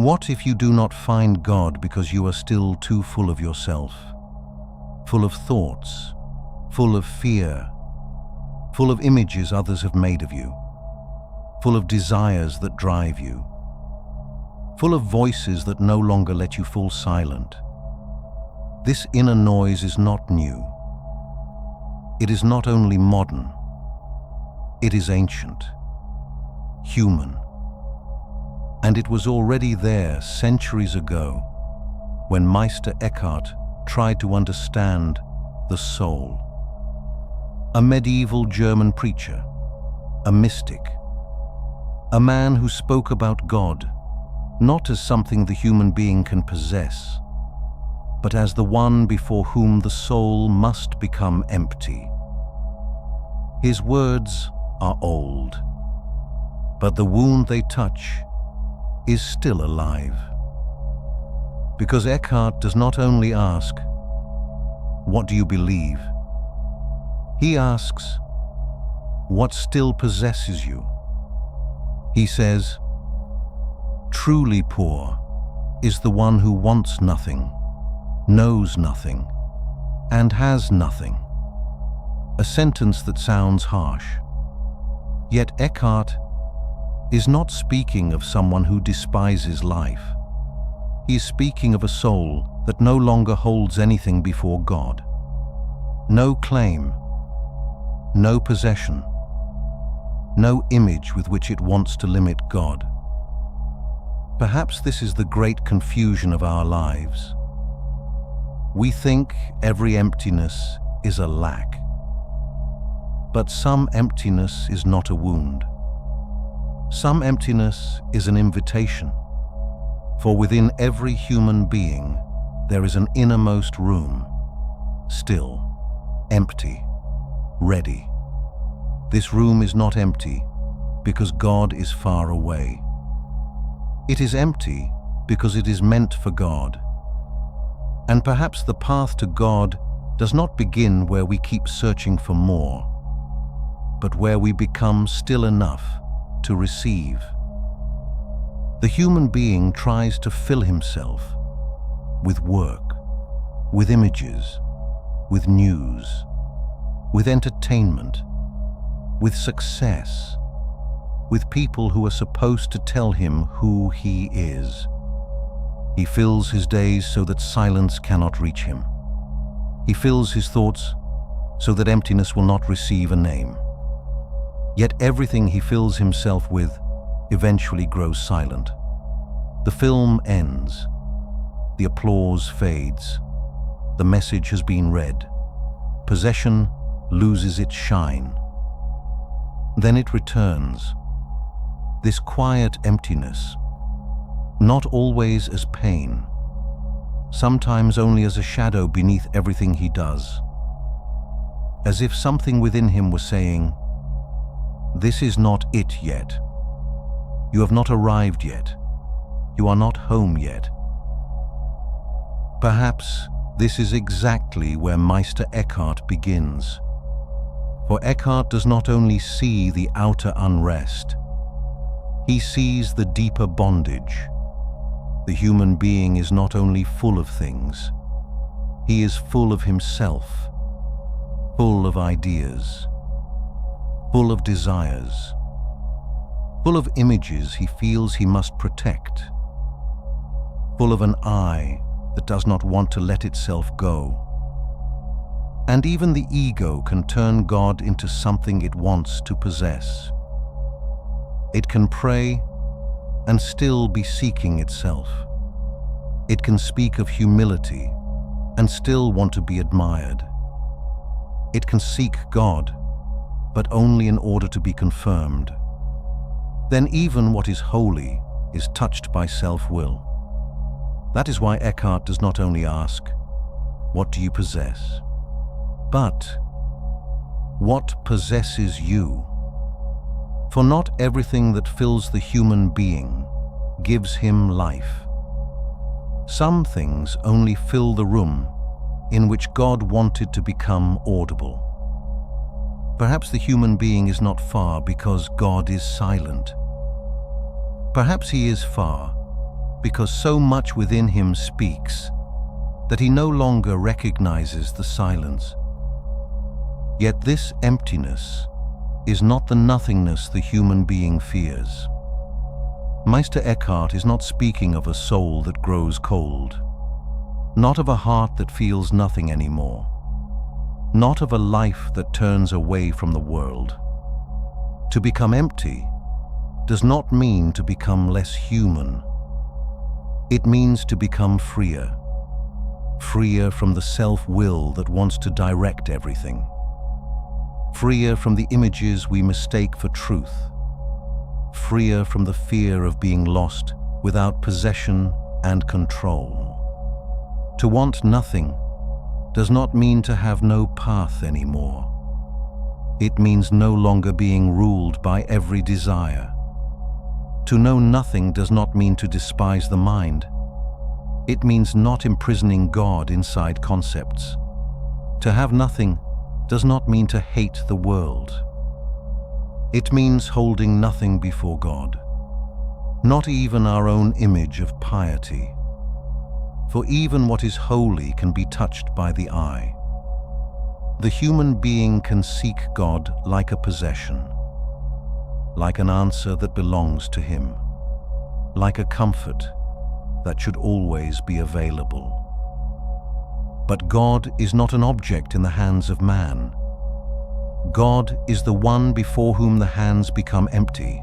What if you do not find God because you are still too full of yourself, full of thoughts, full of fear, full of images others have made of you, full of desires that drive you, full of voices that no longer let you fall silent? This inner noise is not new. It is not only modern, it is ancient, human. And it was already there centuries ago when Meister Eckhart tried to understand the soul. A medieval German preacher, a mystic, a man who spoke about God not as something the human being can possess, but as the one before whom the soul must become empty. His words are old, but the wound they touch is still alive. Because Eckhart does not only ask, "What do you believe?" He asks, "What still possesses you?" He says, "Truly poor is the one who wants nothing, knows nothing, and has nothing." A sentence that sounds harsh. Yet Eckhart is not speaking of someone who despises life. He is speaking of a soul that no longer holds anything before God. No claim, no possession, no image with which it wants to limit God. Perhaps this is the great confusion of our lives. We think every emptiness is a lack. But some emptiness is not a wound. Some emptiness is an invitation, for within every human being there is an innermost room, still, empty, ready. This room is not empty because God is far away. It is empty because it is meant for God. And perhaps the path to God does not begin where we keep searching for more, but where we become still enough to receive. The human being tries to fill himself with work, with images, with news, with entertainment, with success, with people who are supposed to tell him who he is. He fills his days so that silence cannot reach him. He fills his thoughts so that emptiness will not receive a name. Yet everything he fills himself with eventually grows silent. The film ends. The applause fades. The message has been read. Possession loses its shine. Then it returns. This quiet emptiness, not always as pain, sometimes only as a shadow beneath everything he does. As if something within him was saying, "This is not it yet. You have not arrived yet. You are not home yet." Perhaps this is exactly where Meister Eckhart begins. For Eckhart does not only see the outer unrest, he sees the deeper bondage. The human being is not only full of things, he is full of himself, full of ideas, full of desires, full of images he feels he must protect, full of an I that does not want to let itself go. And even the ego can turn God into something it wants to possess. It can pray and still be seeking itself. It can speak of humility and still want to be admired. It can seek God, but only in order to be confirmed. Then even what is holy is touched by self-will. That is why Eckhart does not only ask, "What do you possess?" but, "What possesses you?" For not everything that fills the human being gives him life. Some things only fill the room in which God wanted to become audible. Perhaps the human being is not far because God is silent. Perhaps he is far because so much within him speaks that he no longer recognizes the silence. Yet this emptiness is not the nothingness the human being fears. Meister Eckhart is not speaking of a soul that grows cold, not of a heart that feels nothing anymore, not of a life that turns away from the world. To become empty does not mean to become less human. It means to become freer, freer from the self-will that wants to direct everything, freer from the images we mistake for truth, freer from the fear of being lost without possession and control. To want nothing does not mean to have no path anymore. It means no longer being ruled by every desire. To know nothing does not mean to despise the mind. It means not imprisoning God inside concepts. To have nothing does not mean to hate the world. It means holding nothing before God, not even our own image of piety. For even what is holy can be touched by the eye. The human being can seek God like a possession, like an answer that belongs to him, like a comfort that should always be available. But God is not an object in the hands of man. God is the one before whom the hands become empty.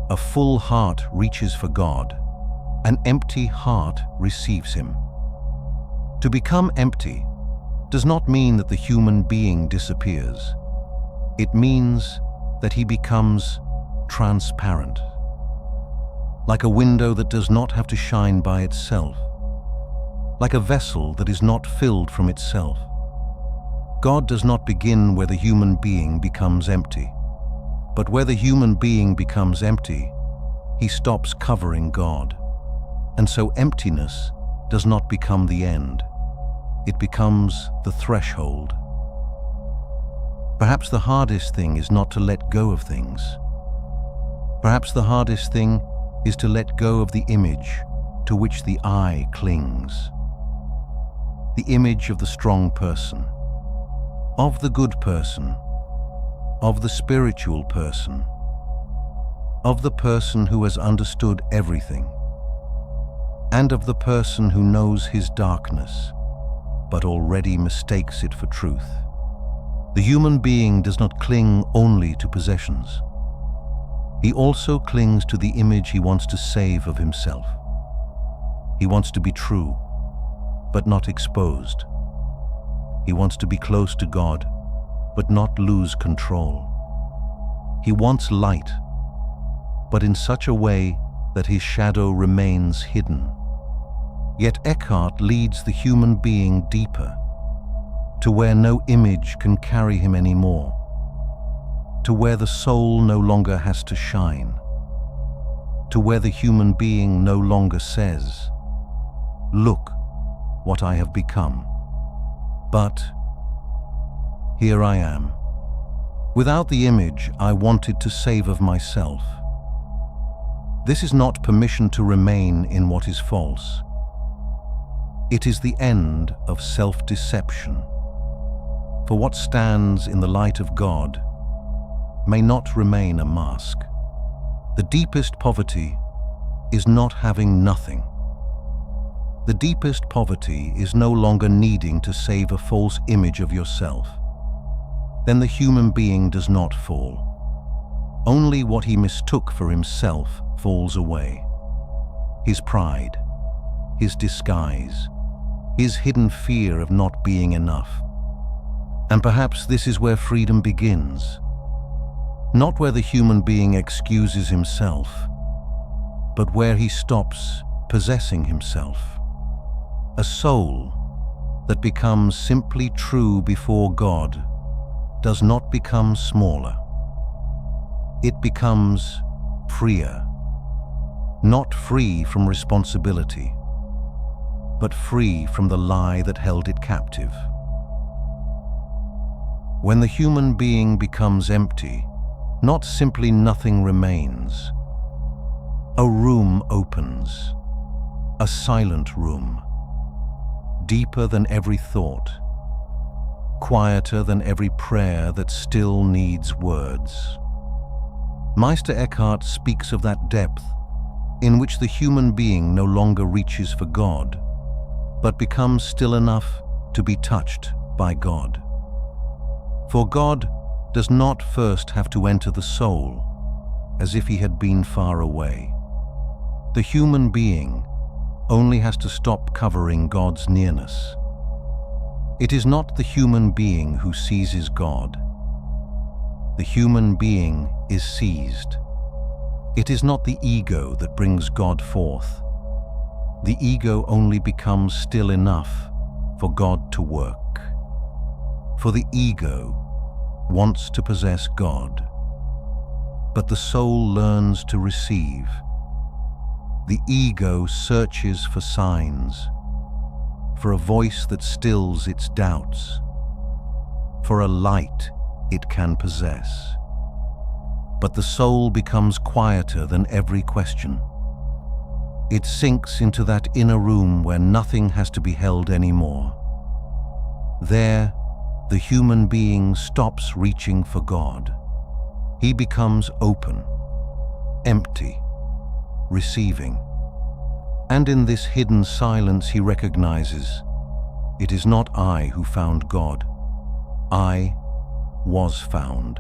A full heart reaches for God. An empty heart receives him. To become empty does not mean that the human being disappears. It means that he becomes transparent, like a window that does not have to shine by itself, like a vessel that is not filled from itself. God does not begin where the human being becomes empty, but where the human being becomes empty, he stops covering God. And so emptiness does not become the end. It becomes the threshold. Perhaps the hardest thing is not to let go of things. Perhaps the hardest thing is to let go of the image to which the eye clings. The image of the strong person, of the good person, of the spiritual person, of the person who has understood everything, and of the person who knows his darkness, but already mistakes it for truth. The human being does not cling only to possessions. He also clings to the image he wants to save of himself. He wants to be true, but not exposed. He wants to be close to God, but not lose control. He wants light, but in such a way that his shadow remains hidden. Yet Eckhart leads the human being deeper, to where no image can carry him anymore, to where the soul no longer has to shine, to where the human being no longer says, "Look what I have become," but here I am, without the image I wanted to save of myself. This is not permission to remain in what is false. It is the end of self-deception. For what stands in the light of God may not remain a mask. The deepest poverty is not having nothing. The deepest poverty is no longer needing to save a false image of yourself. Then the human being does not fall. Only what he mistook for himself falls away. His pride, his disguise, his hidden fear of not being enough. And perhaps this is where freedom begins. Not where the human being excuses himself, but where he stops possessing himself. A soul that becomes simply true before God does not become smaller. It becomes freer, not free from responsibility, but free from the lie that held it captive. When the human being becomes empty, not simply nothing remains. A room opens, a silent room, deeper than every thought, quieter than every prayer that still needs words. Meister Eckhart speaks of that depth in which the human being no longer reaches for God, but becomes still enough to be touched by God. For God does not first have to enter the soul as if he had been far away. The human being only has to stop covering God's nearness. It is not the human being who seizes God. The human being is seized. It is not the ego that brings God forth. The ego only becomes still enough for God to work. For the ego wants to possess God, but the soul learns to receive. The ego searches for signs, for a voice that stills its doubts, for a light it can possess. But the soul becomes quieter than every question. It sinks into that inner room where nothing has to be held anymore. There, the human being stops reaching for God. He becomes open, empty, receiving. And in this hidden silence he recognizes, it is not I who found God. I was found.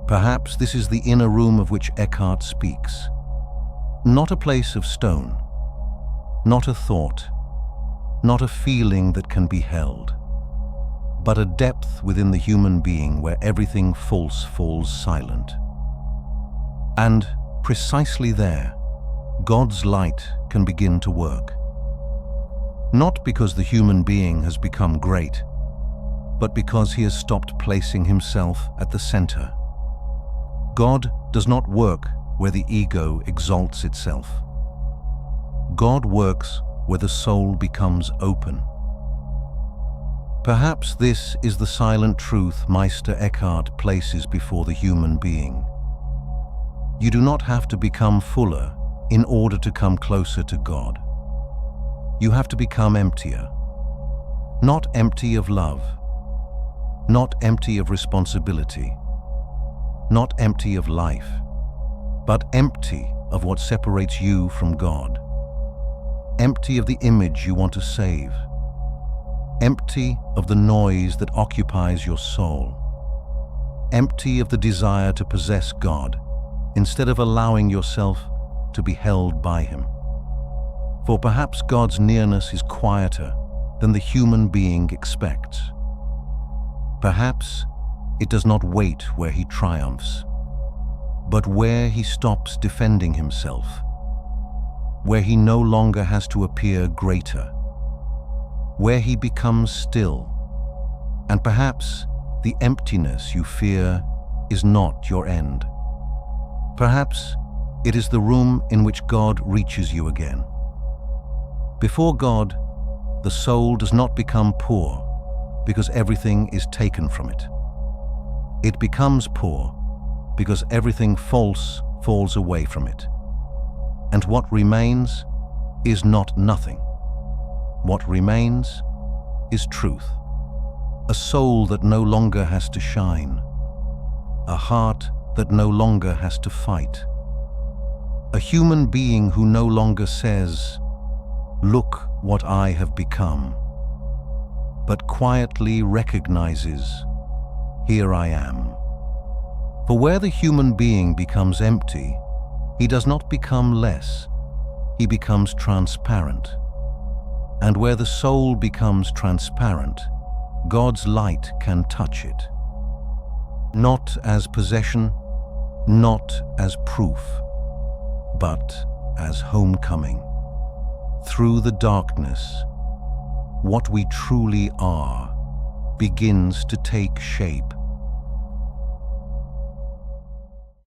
Perhaps this is the inner room of which Eckhart speaks. Not a place of stone, not a thought, not a feeling that can be held, but a depth within the human being where everything false falls silent. And precisely there, God's light can begin to work. Not because the human being has become great, but because he has stopped placing himself at the center. God does not work where the ego exalts itself. God works where the soul becomes open. Perhaps this is the silent truth Meister Eckhart places before the human being. You do not have to become fuller in order to come closer to God. You have to become emptier. Not empty of love, not empty of responsibility, not empty of life, but empty of what separates you from God. Empty of the image you want to save. Empty of the noise that occupies your soul. Empty of the desire to possess God, instead of allowing yourself to be held by Him. For perhaps God's nearness is quieter than the human being expects. Perhaps it does not wait where He triumphs, but where He stops defending Himself, where He no longer has to appear greater, where He becomes still, and perhaps the emptiness you fear is not your end. Perhaps it is the room in which God reaches you again. Before God, the soul does not become poor because everything is taken from it. It becomes poor because everything false falls away from it. And what remains is not nothing. What remains is truth. A soul that no longer has to shine. A heart that no longer has to fight. A human being who no longer says, "Look what I have become," but quietly recognizes, "Here I am." For where the human being becomes empty, he does not become less, he becomes transparent. And where the soul becomes transparent, God's light can touch it. Not as possession, not as proof, but as homecoming. Through the darkness, what we truly are begins to take shape.